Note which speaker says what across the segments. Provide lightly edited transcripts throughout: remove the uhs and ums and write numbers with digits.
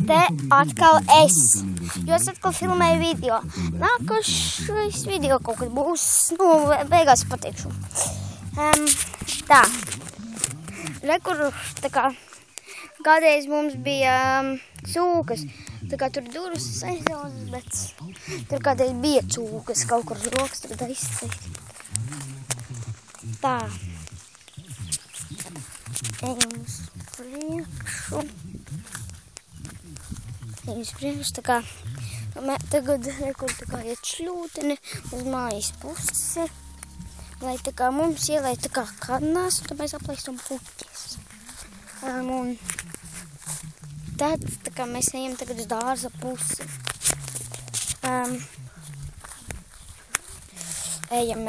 Speaker 1: te atkal es, jo es atkal filmēju video. Nākošais video kaut kad būs, beigās pateikšu. Tā, rekur, tā kā, kādreiz mums bija cūkas, tā kā tur durvis aizjaunas, bet tur kādreiz bija cūkas, kaut kur rokas tagad izcīt. Tā, ejam uz priekšu. Tā kā, tagad rekur tā kā iet šļūteni uz mājas pusi, lai tā kā mums ielai tā kā kanās, un tad mēs aplaistam puķis. Un tad tā kā mēs ejam tagad uz dārza pusi. Ejam,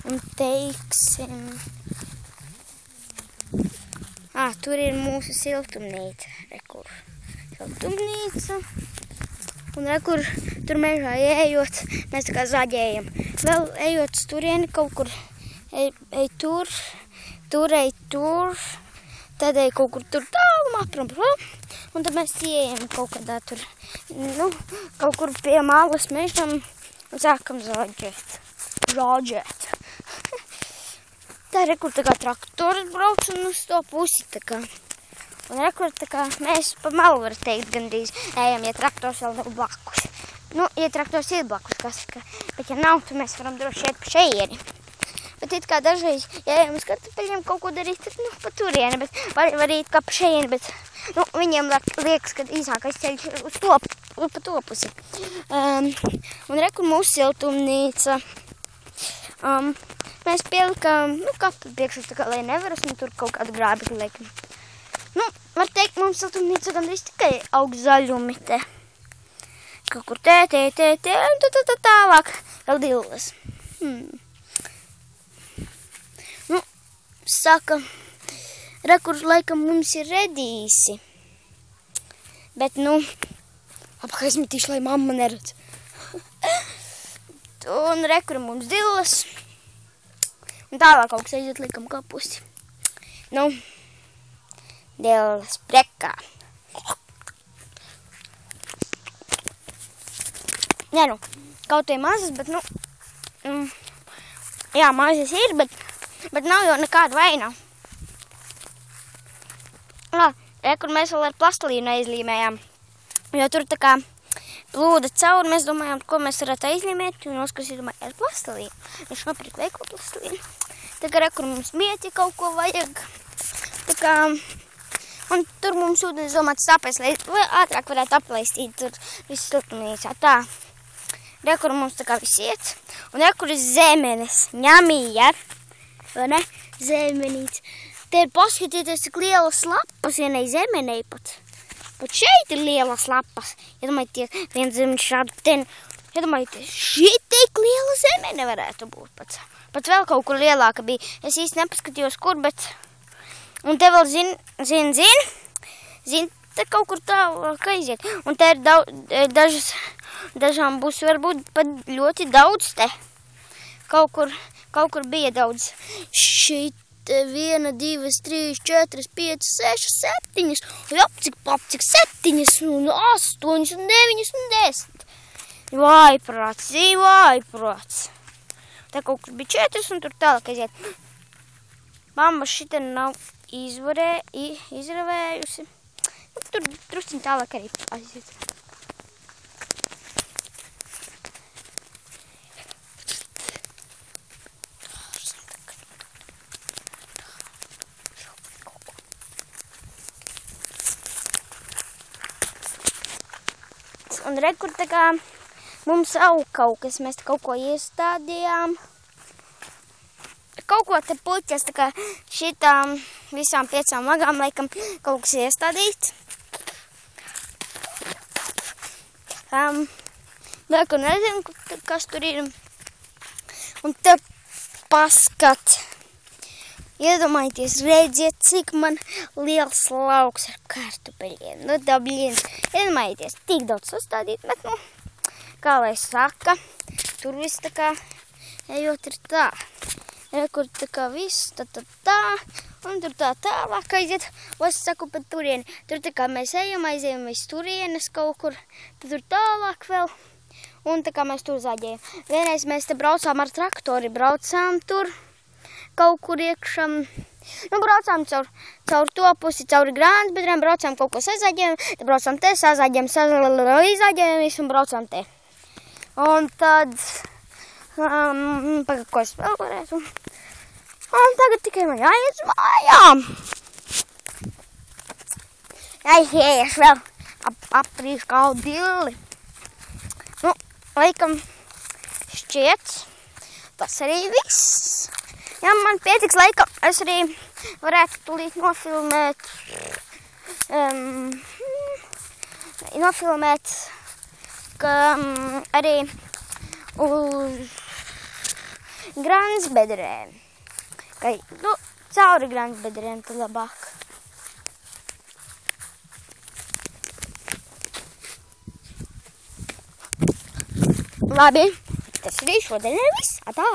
Speaker 1: un teiksim, tur ir mūsu siltumnīca, rekur. Siltumnīca. Un rekur, tur mežā ejot, mēs tā kā zaģējam. Vēl ejot uz turieni kaut kur, ej tur, tad ej kaut kur tur tālumā, prom. Un tad mēs ieejam kaut kādā tur, kaut kur pie malas mežam un sākam zaģēt. Tā rekur tā kā traktors brauc un uz to pusi tā kā. Un rekur tā kā mēs pa malu var teikt gandrīz ejam, ja traktors vēl nav blakus. Ja traktors ir blakus, bet ja nav, tad mēs varam droši iet pa šeieni. Bet it kā dažreiz, ja ejam uz kartupeļiem kaut ko darīt, tad pa turieni, bet var iet kā pa šeieni, bet viņiem liekas, ka īsākais ceļš ir uz pa to pusi. Un rekur mūsu siltumnīca. Mēs pielikām, katru priekšu tā kā, lai nevarasmu tur kaut kādu grābekli liekam. Var teikt, mums siltumnīca gandrīz tikai aug zaļumi te. Kaut kur te, un tad tālāk vēl dillas. Saka, rekur laikam mums ir redīsi. Bet, apakaizmetīšu, lai mamma neredz. Un rekur mums dillas. Un tālāk kaut kas aiziet likam kapusti. Dillas prekā. Nē, kaut vai mazas, bet, jā, mazas ir, bet nav jau nekāda vaina. Rekur mēs vēl ar plastelīnu aizlīmējām. Jo tur tā kā plūda cauri, mēs domājām, ko mēs varētu aizlīmēt, un Oskars domāja ar plastelīnu. Viņš nopirka veiklu plastelīnu. Tā kā rekur mums mieti kaut ko vajag. Tā kā, un tur mums ūdens domāts tāpēc, lai ātrāk varētu aplaistīt tur visu siltumnīcā. Tā, rekur mums tā kā viss iet. Un rekur ir zemenes, ņamīja, vai ne? Zemenīts. Te ir paskatieties, cik lielas lapas vienai zemenei pat. Pat šeit ir lielas lapas. Iedomājieties, viens zemenis šādu ten. Iedomājieties, šeit tik liela zemene varētu būt pats. Pat vēl kaut kur lielāka bija. Es īsti nepaskatījos, kur, bet... Un te vēl zin, te kaut kur tālāk aiziet. Un te ir dažām būs varbūt pat ļoti daudz te. Kaut kur bija daudz. Šeit 1, 2, 3, 4, 5, 6, 7. Jā, cik 7, un 8, un 9, un 10. Vaiprāts. Tā kaut kur bija 4, un tur tālāk aiziet. Mamma šita nav izravējusi. Tur drusciņ tālāk arī aiziet. Un rekur tā kā mums aug kaut kas, mēs kaut ko iestādījām. Kaut ko te puķes, tā kā šitām visām 5 vagām laikam kaut kas iestādīt. Rekur nezinu, kas tur ir. Un te paskat. Iedomājieties, redziet, cik man liels lauks ar kartupeļiem. Iedomājieties, tik daudz sastādīt, bet, kā lai saka, tur viss tā kā ejot ir tā. Kur tā kā viss, tā, un tur tā tālāk aiziet, es saku pa turieni. Tur tā kā mēs aizējam visu turienes kaut kur, tad tur tālāk vēl, un tā kā mēs tur zaģējam. Vienreiz mēs te braucām ar traktori, braucām tur kaut kur iekšā. Nu, braucām caur to pusi, cauri Grānsbedrēm, braucām kaut ko sazaģējam, tad braucām te, sazaģējam, izaģējam visu un braucām te. Un tad, pagad, ko es vēl varētu. Un tagad tikai man jāiet uz mājām. Jāiešu vēl aprīšu kaut dilli. Nu, laikam šķiet, tas arī viss. Ja man pietiks laika, es arī varētu tūlīt nofilmēt, ka arī uz Grānsbedrēm. Nu, cauri Grānsbedrēm tad labāk. Labi, tas arī šodien ir viss. Atā!